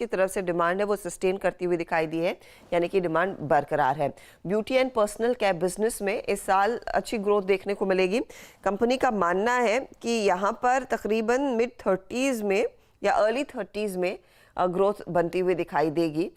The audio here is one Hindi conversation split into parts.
की तरफ से डिमांड है वो सस्टेन करती हुई दिखाई दी है, यानी कि डिमांड बरकरार है। Beauty and personal care business में इस साल अच्छी ग्रोथ देखने को मिलेगी। कंपनी का मानना है कि यहाँ पर तकरीबन मिड 30s में या अर्ली 30s में ग्रोथ बनती हुई दिखाई देगी।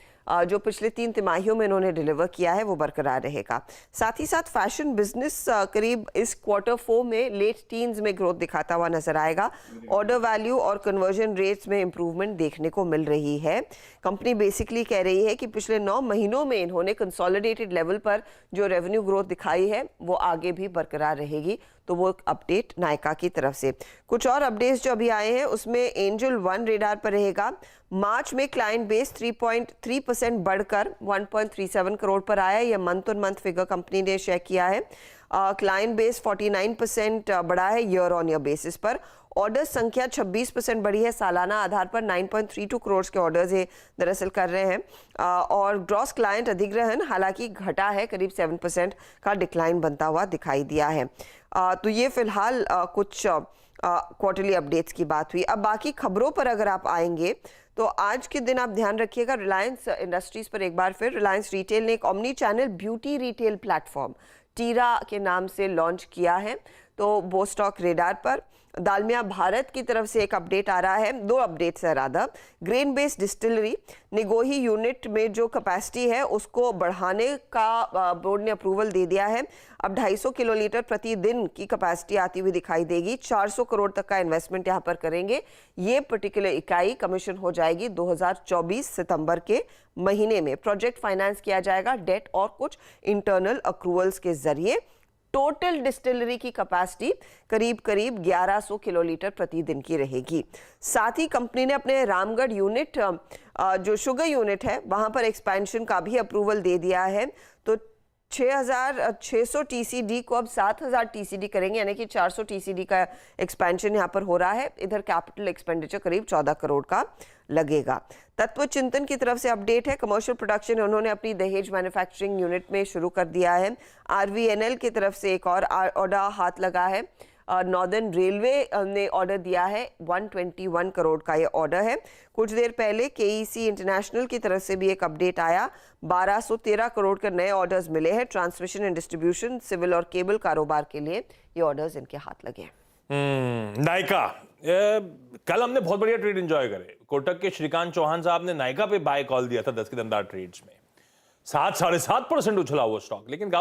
जो पिछले 3 तिमाहियों में इन्होंने डिलीवर किया है वो बरकरार रहेगा। साथ ही साथ फैशन बिजनेस करीब इस Q4 में लेट टीन्स में ग्रोथ दिखाता हुआ नजर आएगा। ऑर्डर वैल्यू और कन्वर्जन रेट्स में इंप्रूवमेंट देखने को मिल रही है। कंपनी बेसिकली कह रही है कि पिछले 9 महीनों में इन्होंने कंसोलिडेटेड लेवल पर जो रेवेन्यू ग्रोथ दिखाई है वो आगे भी बरकरार रहेगी। तो वो अपडेट नायका की तरफ से। कुछ और अपडेट्स जो अभी आए हैं उसमें एंजल वन रेडार पर रहेगा। मार्च में क्लाइंट बेस 3.3% बढ़कर 1.37 करोड़ पर आया। यह month on month figure company ने शेयर किया है। क्लाइंट बेस 49% बढ़ा है ईयर ऑन ईयर बेसिस पर। ऑर्डर संख्या 26% बढ़ी है। सालाना आधार पर 9.32 करोड़ के ऑर्डर्स ये दरअसल कर रहे हैं। और ग्रॉस क्लाइंट अधिग्रहण हालांकि घटा है, करीब 7% का डिक्लाइन बनता हुआ दिखाई दिया है। तो ये फिलहाल कुछ क्वार्टरली अपडेट्स की बात हुई। अब बाकी खबरों पर अगर आप आएंगे तो आज के दिन आप ध्यान रखिएगा, रिलायंस इंडस्ट्रीज पर एक बार फिर रिलायंस रिटेल ने एक omni channel beauty retail platform Tira के नाम से लॉन्च किया है। तो वो स्टॉक रेडार पर। दालमिया भारत की तरफ से एक अपडेट आ रहा है, 2 अपडेट्स है Radha. Grain based distillery Nigohi unit में जो कैपेसिटी है उसको बढ़ाने का बोर्ड ने अप्रूवल दे दिया है। अब 250 किलोलीटर प्रतिदिन की कैपेसिटी आती हुई दिखाई देगी। 400 करोड़ तक का इन्वेस्टमेंट यहाँ पर करेंगे। ये पर्टिकुलर इकाई कमीशन हो जाएगी 2024 सितंबर के महीने में। प्रोजेक्ट फाइनेंस किया जाएगा डेट और कुछ इंटरनल अक्रूवल्स के जरिए। टोटल डिस्टिलरी की कैपेसिटी करीब 1100 किलोलीटर प्रतिदिन की रहेगी। साथ ही कंपनी ने अपने रामगढ़ यूनिट जो शुगर यूनिट है वहां पर एक्सपेंशन का भी अप्रूवल दे दिया है। तो 6600 टीसीडी को अब 7000 टीसीडी करेंगे, यानी कि 400 टीसीडी का एक्सपेंशन यहाँ पर हो रहा है। इधर कैपिटल एक्सपेंडिचर करीब 14 करोड़ का लगेगा। तत्व चिंतन की तरफ से अपडेट है। कमर्शियल प्रोडक्शन उन्होंने अपनी दहेज मैन्युफैक्चरिंग यूनिट में शुरू कर दिया है। आरवीएनएल की तरफ से एक और ऑर्डर हाथ लगा है। नॉर्दर्न रेलवे ने ऑर्डर दिया है, 121 करोड़ का ये ऑर्डर है। कुछ देर पहले केईसी इंटरनेशनल की तरफ से भी एक अपडेट आया, 1213 करोड़ के नए ऑर्डर्स मिले हैं। ट्रांसमिशन एंड डिस्ट्रीब्यूशन, सिविल और केबल कारोबार के लिए ये ऑर्डर्स इनके हाथ लगे हैं। नायका, कल हमने बहुत बढ़िया ट्रेड एंजॉय करे। कोटक के श्रीकांत चौहान साहब ने नायका पे बाय कॉल दिया था 10 के दमदार ट्रेड्स में। 7-7.5% उछला वो स्टॉक, लेकिन